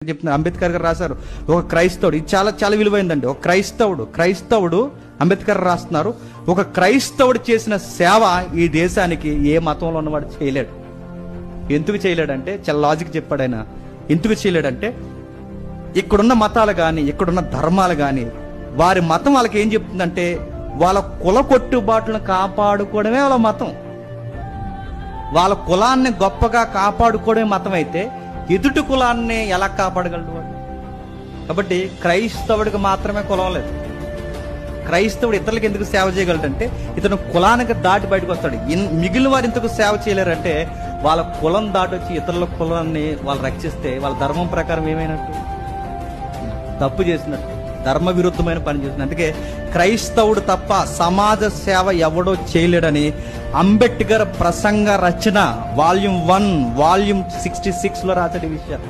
చెప్తున్నారు. అంబేద్కర్ గారు రాశారు, ఒక క్రైస్తవుడు, ఇది చాలా చాలా విలువైందండి. ఒక క్రైస్తవుడు అంబేద్కర్ రాస్తున్నారు, ఒక క్రైస్తవుడు చేసిన సేవ ఈ దేశానికి ఏ మతంలో ఉన్నవాడు చేయలేడు. ఎందుకు చేయలేడంటే చాలా లాజిక్ చెప్పాడు ఆయన. ఎందుకు చేయలేడంటే ఇక్కడున్న మతాలు కానీ ఇక్కడున్న ధర్మాలు కానీ వారి మతం వాళ్ళకి ఏం చెప్తుందంటే వాళ్ళ కుల కొట్టుబాట్లను కాపాడుకోవడమే వాళ్ళ మతం. వాళ్ళ కులాన్ని గొప్పగా కాపాడుకోవడమే మతం అయితే ఎదుటి కులాన్ని ఎలా కాపాడగలడు వాడు? కాబట్టి క్రైస్తవుడికి మాత్రమే కులం లేదు. క్రైస్తవుడు ఇతరులకు ఎందుకు సేవ చేయగలడంటే ఇతను కులానికి దాటి బయటకు వస్తాడు. మిగిలిన వారు ఇంతకు సేవ చేయలేరంటే వాళ్ళ కులం దాటి వచ్చి ఇతరుల కులాన్ని వాళ్ళు రక్షిస్తే వాళ్ళ ధర్మం ప్రకారం ఏమైనట్టు? తప్పు చేసినట్టు, ధర్మ విరుద్ధమైన పని చేసినట్టు. అందుకే క్రైస్తవుడు తప్ప సమాజ సేవ ఎవడో చేయలేడని అంబేద్కర్ ప్రసంగ రచన వాల్యూమ్ 1 వాల్యూమ్ 66 లో రాసే విషయాలు.